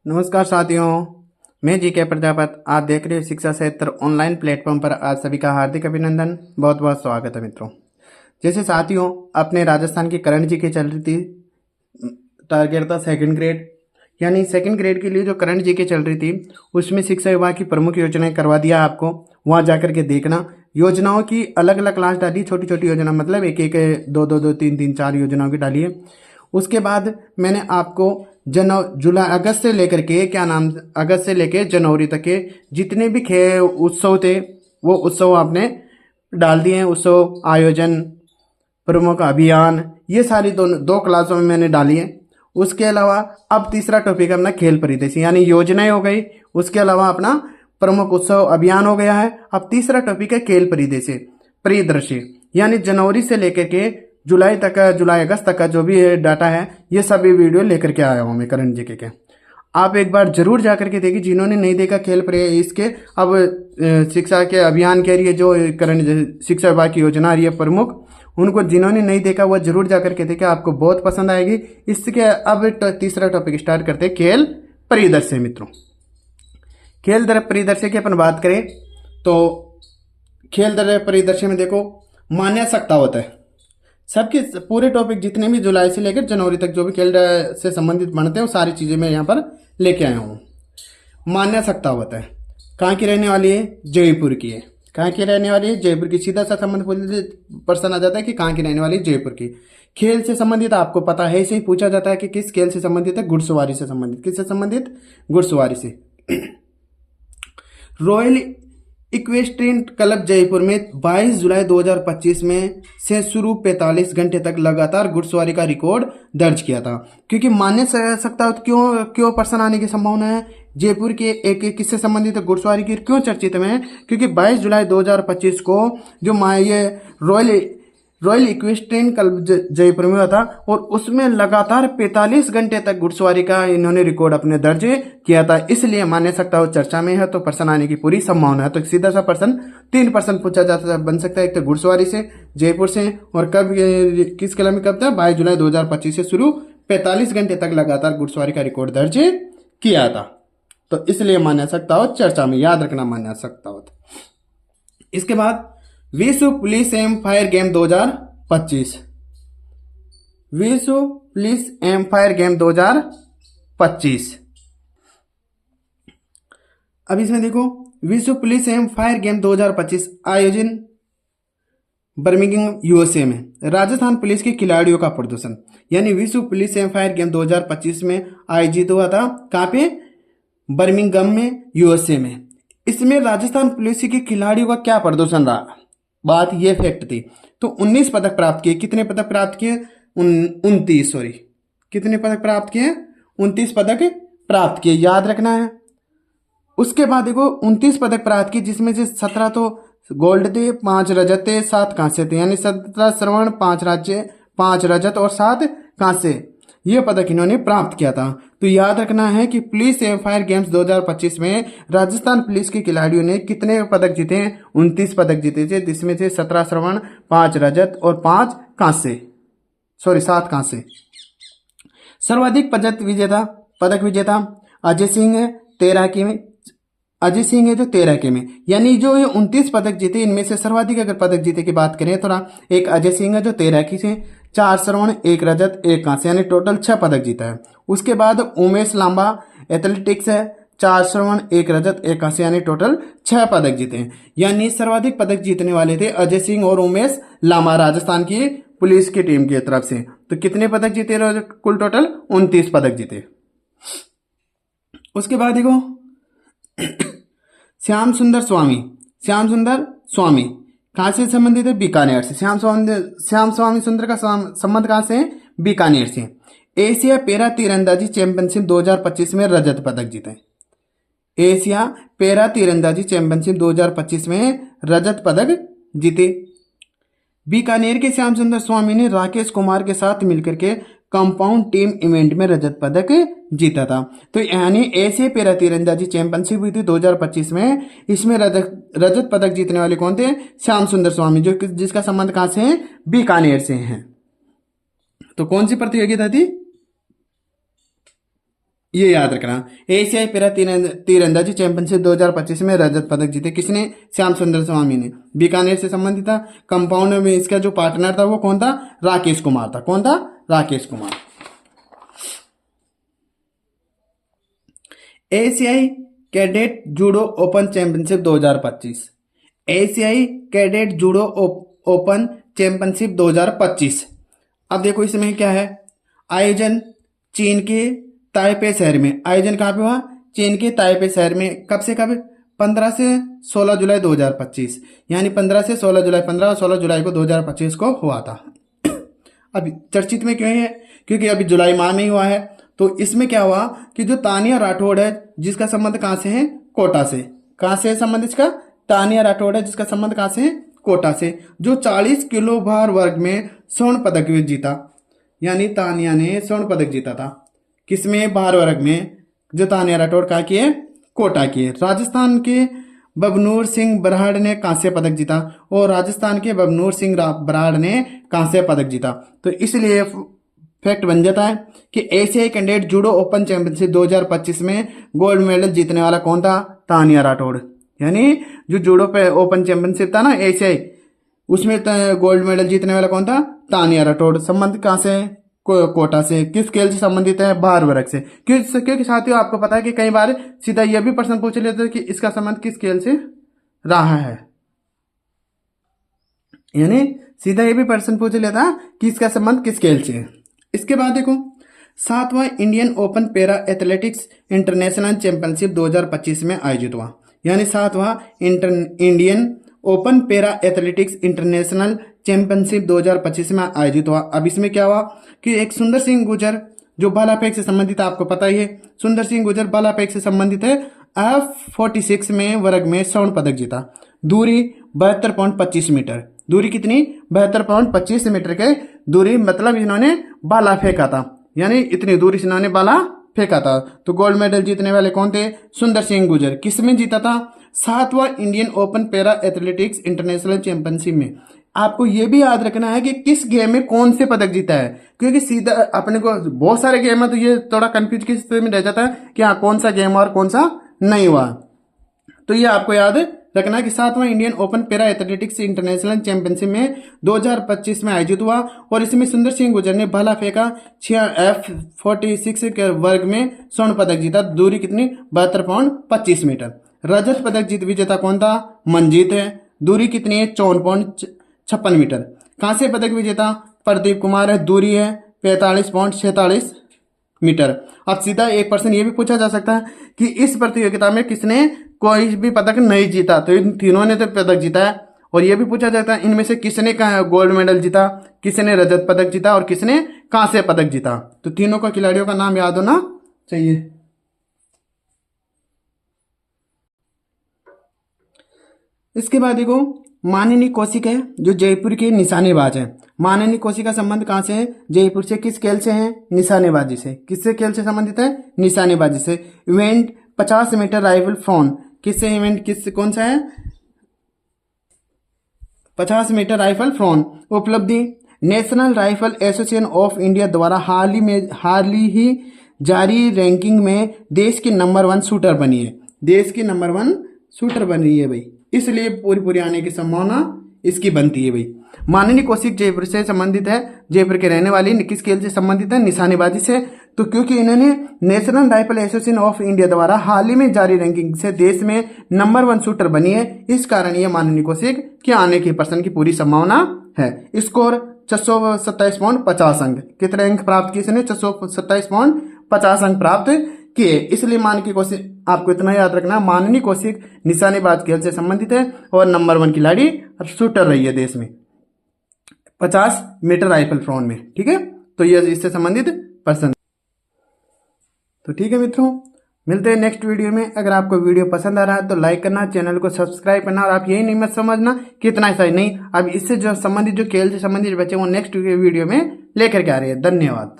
नमस्कार साथियों, मैं जी के प्रजापत। आप देख रहे हो शिक्षा क्षेत्र ऑनलाइन प्लेटफॉर्म पर। आप सभी का हार्दिक अभिनंदन, बहुत बहुत स्वागत है मित्रों। जैसे साथियों, अपने राजस्थान की करंट जी के चल रही थी, टारगेट था सेकंड ग्रेड, यानी सेकंड ग्रेड के लिए जो करंट जी के चल रही थी उसमें शिक्षा विभाग की प्रमुख योजनाएं करवा दिया आपको। वहाँ जाकर के देखना, योजनाओं की अलग अलग क्लास डाली, छोटी छोटी योजना, मतलब एक एक दो दो दो तीन तीन चार योजनाओं की डाली है। उसके बाद मैंने आपको जुलाई अगस्त से लेकर के अगस्त से लेकर जनवरी तक के जितने भी खेल उत्सव थे वो उत्सव आपने डाल दिए हैं। उत्सव, आयोजन, प्रमुख अभियान, ये सारी दो क्लासों में मैंने डाली है। उसके अलावा अब तीसरा टॉपिक अपना खेल परिदृश्य, यानी योजनाएं हो गई। उसके अलावा अपना प्रमुख उत्सव अभियान हो गया है। अब तीसरा टॉपिक है खेल परिदृश्य, यानी जनवरी से लेकर के जुलाई अगस्त तक का जो भी डाटा है, ये सभी वीडियो लेकर के आया हूँ मैं करंट जीके के। आप एक बार जरूर जाकर के देखिए, जिन्होंने नहीं देखा इसके अब शिक्षा के अभियान के लिए जो करंट शिक्षा विभाग की योजना आ रही है प्रमुख, उनको जिन्होंने नहीं देखा वह जरूर जाकर के देखे, आपको बहुत पसंद आएगी। इसके अब तीसरा टॉपिक स्टार्ट करते हैं, खेल परिदृश्य। मित्रों, खेल परिदृश्य की अपन बात करें तो खेल परिदृश्य में देखो, मान्यासक्ता होता है। सबके पूरे टॉपिक जितने भी जुलाई से लेकर जनवरी तक जो भी खेल से संबंधित बनते हैं वो सारी चीजें मैं यहाँ पर लेके आया हूँ। मान्यासक्ता होता है, कहाँ की रहने वाली है? जयपुर की है। कहाँ की रहने वाली है? जयपुर की। सीधा सा संबंध प्रश्न आ जाता है कि कहाँ की रहने वाली है? जयपुर की। खेल से संबंधित आपको पता है, इसे ही पूछा जाता है कि किस खेल से संबंधित है? घुड़सवारी से संबंधित। किससे संबंधित? घुड़सवारी से। रॉयल इक्वेस्ट्रियन क्लब जयपुर में 22 जुलाई 2025 में से शुरू 45 घंटे तक लगातार घुड़सवारी का रिकॉर्ड दर्ज किया था। क्योंकि मान्य सकता क्यों प्रश्न आने की संभावना है? जयपुर के एक किससे संबंधित है? घुड़सवारी की। क्यों चर्चित में? क्योंकि 22 जुलाई 2025 को जो ये रॉयल इक्वेस्ट्रियन क्लब जयपुर में हुआ था और उसमें लगातार 45 घंटे तक घुड़सवारी का इन्होंने रिकॉर्ड अपने दर्ज किया था। इसलिए मान्य सकता हो चर्चा में है, तो प्रश्न आने की पूरी संभावना है। तो सीधा सा प्रश्न 3 प्रश्न पूछा जाता बन सकता है। एक तो घुड़सवारी से, जयपुर से, और कब किस क्लब में कब था? 22 जुलाई 2025 से शुरू 45 घंटे तक लगातार घुड़सवारी का रिकॉर्ड दर्ज किया था। तो इसलिए मान्य सकता हो चर्चा में, याद रखना मान्य सकता हो। इसके बाद विश्व पुलिस एवं फायर गेम 2025। विश्व पुलिस एवं फायर गेम 2025। अब इसमें देखो, विश्व पुलिस एवं फायर गेम 2025 आयोजन बर्मिंघम यूएसए में। राजस्थान पुलिस के खिलाड़ियों का प्रदर्शन, यानी विश्व पुलिस एवं फायर गेम 2025 में आयोजित हुआ था। कहां पे? बर्मिंघम में, यूएसए में। इसमें राजस्थान पुलिस के खिलाड़ियों का क्या प्रदर्शन रहा? बात ये फैक्ट थी। तो 19 पदक प्राप्त किए। कितने पदक प्राप्त किए? 29, सॉरी, कितने पदक प्राप्त किए? 29 पदक प्राप्त किए, याद रखना है। उसके बाद देखो 29 पदक प्राप्त किए, जिसमें से 17 तो गोल्ड थे, 5 रजत थे, 7 कांस्य थे, यानी 17 स्वर्ण, 5 रजत और 7 कांस्य, ये पदक इन्होंने प्राप्त किया था। तो याद रखना है कि पुलिस एवं फायर गेम्स 2025 में राजस्थान पुलिस के खिलाड़ियों ने कितने पदक जीते? 29 पदक जीते थे, जिसमें से 17 स्वर्ण, 5 रजत और 5 कांस्य, सॉरी 7 कांस्य। सर्वाधिक पदक विजेता अजय सिंह है, 13 के में। अजय सिंह है जो 13 के में, यानी जो ये 29 पदक जीते, इनमें से सर्वाधिक अगर पदक जीते की बात करें थोड़ा, एक अजय सिंह है जो 13 की से, 4 स्वर्ण, 1 रजत, 1 कांस्य, यानी टोटल 6 पदक जीता है। उसके बाद उमेश लांबा एथलेटिक्स है, 4 स्वर्ण, 1 रजत, 1 कांस्य, यानी टोटल 6 पदक जीते हैं। यानी सर्वाधिक पदक जीतने वाले थे अजय सिंह और उमेश लांबा, राजस्थान की पुलिस की टीम की तरफ से। तो कितने पदक जीते? कुल टोटल 29 पदक जीते। उसके बाद देखो श्याम सुंदर स्वामी कहां से संबंधित है? बीकानेर से। श्याम स्वामी सुंदर का संबंध कहां से है? बीकानेर से। एशिया पैरा तीरंदाजी चैंपियनशिप 2025 में रजत पदक जीते। एशिया पैरा तीरंदाजी चैंपियनशिप 2025 में रजत पदक जीते। बीकानेर के श्याम सुंदर स्वामी ने राकेश कुमार के साथ मिलकर के कंपाउंड टीम इवेंट में रजत पदक जीता था। तो यानी एशिया पैरा तीरंदाजी चैंपियनशिप हुई थी 2025 में। इसमें रजत पदक जीतने वाले कौन थे? श्याम सुंदर स्वामी, जो जिसका संबंध कहां से है? बीकानेर से है। तो कौन सी प्रतियोगिता थी? ये याद रखना। एशियाई पैरा तीरंदाजी चैंपियनशिप 2025 में रजत पदक जीते किसने? श्याम सुंदर स्वामी ने। बीकानेर से संबंधित था। कंपाउंड में इसका जो पार्टनर था वो कौन था? राकेश कुमार था। कौन था? राकेश कुमार। एशियाई कैडेट जूडो ओपन चैंपियनशिप 2025। एशियाई कैडेट जूडो ओपन चैंपियनशिप 2025। अब देखो इसमें क्या है, आयोजन चीन के ताइपे शहर में। आयोजन कहाँ पे हुआ? चीन के ताइपे शहर में। कब से कब? 15 से 16 जुलाई 2025, यानी 15 से 16 जुलाई, 15 और 16 जुलाई को 2025 को हुआ था। अब चर्चित में क्यों है? क्योंकि अभी जुलाई माह में ही हुआ है। तो इसमें क्या हुआ कि जो तानिया राठौड़ है जिसका संबंध कहाँ से है? कोटा से। कहाँ से है संबंध इसका? तानिया राठौड़ है जिसका संबंध कहाँ से है? कोटा से। जो 40 किलो भार वर्ग में स्वर्ण पदक भी जीता, यानी तानिया ने स्वर्ण पदक जीता था। किसमें? भार वर्ग में। जो तानिया राठौड़ कहाँ की है? कोटा की है। राजस्थान के बबनूर सिंह बराड़ ने कांस्य पदक जीता, और राजस्थान के बबनूर सिंह बराड़ ने कांस्य पदक जीता। तो इसलिए फैक्ट बन जाता है कि एशियाई कैडेट जूडो ओपन चैंपियनशिप 2025 में गोल्ड मेडल जीतने वाला कौन था? तानिया राठौड़। यानी जो जूडो पे ओपन चैंपियनशिप था ना एशियाई, उसमें गोल्ड मेडल जीतने वाला कौन था? तानिया राठौड़। संबंध कहाँ से? कोटा से। किस खेल से संबंधित है? भार वर्ग से। क्योंकि साथियों आपको पता है कि कई बार सीधा यह भी प्रश्न पूछ लेते हैं कि इसका संबंध किस खेल से रहा है, यानी सीधा ये भी प्रश्न पूछ लेता कि इसका संबंध किस खेल से है। इसके बाद देखो 7वां Indian open para athletics international championship 2025 में आयोजित हुआ, यानी 7वां Indian open para athletics international championship 2025 में आयोजित हुआ। अब इसमें क्या हुआ कि एक सुंदर सिंह गुर्जर जो भाला फेंक से संबंधित, आपको पता ही है सुंदर सिंह गुर्जर भाला फेंक से संबंधित है। F46 में वर्ग में स्वर्ण पदक जीता। दूरी 72.25 मीटर। दूरी कितनी? 72.25 मीटर के दूरी, मतलब इन्होंने भाला फेंका था, यानी इतनी दूरी से इन्होंने भाला फेंका था। तो गोल्ड मेडल जीतने वाले कौन थे? सुंदर सिंह गुर्जर। किसमें जीता था? 7वां Indian open para athletics international championship में। आपको यह भी याद रखना है कि किस गेम में कौन से पदक जीता है, क्योंकि सीधा अपने को बहुत सारे गेम है तो ये थोड़ा कंफ्यूज की स्थिति में रह जाता है कि हाँ कौन सा गेम और कौन सा नहीं हुआ। तो ये आपको याद रखना है कि 7वां Indian open para athletics international championship में 2025 में आयोजित हुआ, और इसमें सुंदर सिंह गुर्जर ने भाला फेंका। F46 के वर्ग में स्वर्ण पदक जीता। दूरी कितनी? 72.25 मीटर। रजत पदक जीत विजेता कौन था? मंजीत है। दूरी कितनी है? 54.56 मीटर। कांस्य पदक विजेता प्रदीप कुमार है। दूरी है 45.46 मीटर। अब सीधा एक प्रश्न ये भी पूछा जा सकता है कि इस प्रतियोगिता में किसने कोई भी पदक नहीं जीता? तो इन तीनों ने तो पदक जीता है। और ये भी पूछा जाता है इनमें से किसने गोल्ड मेडल जीता, किसने रजत पदक जीता और किसने कांस्य पदक जीता। तो तीनों का खिलाड़ियों का नाम याद होना चाहिए। इसके बाद देखो माननीय कौशिक है जो जयपुर के निशानेबाज है। माननीय कौशिक का संबंध कहाँ से है? जयपुर से। किस खेल से है? निशानेबाजी से। किससे खेल से संबंधित है? निशानेबाजी से। Event 50 metre rifle prone. किससे इवेंट कौन सा है? 50 मीटर राइफल थ्रोन। उपलब्धि National Rifle Association of India द्वारा हाल ही जारी रैंकिंग में देश की नंबर 1 शूटर बनी है। देश की नंबर 1 शूटर बन रही है भाई, इसलिए पूरी आने की संभावना इसकी बनती है भाई। माननीय कौशिक जयपुर से संबंधित है। जयपुर के रहने वाली। किस खेल से संबंधित है? निशानेबाजी से। तो क्योंकि इन्होंने national Rifle Association of India द्वारा हाल ही में जारी रैंकिंग से देश में नंबर 1 शूटर बनी है, इस कारण ये माननीय कौशिक के आने के प्रश्न की पूरी संभावना है। स्कोर 627.50 अंक। कितने अंक प्राप्त किए इसने? 627.50 अंक प्राप्त किए। इसलिए माननीय कौशिक, आपको इतना याद रखना, माननीय कौशिक निशानेबाज खेल से संबंधित है और नंबर 1 खिलाड़ी शूटर रही है देश में 50 मीटर राइफल थ्रोन में। ठीक है, तो ये इससे संबंधित पर्सन। तो ठीक है मित्रों, मिलते हैं नेक्स्ट वीडियो में। अगर आपको वीडियो पसंद आ रहा है तो लाइक करना, चैनल को सब्सक्राइब करना, और आप यही नहीं मत समझना कि इतना ऐसा ही नहीं, अब इससे जो संबंधित जो खेल से संबंधित बच्चे वो नेक्स्ट वीडियो में लेकर के आ रहे हैं। धन्यवाद।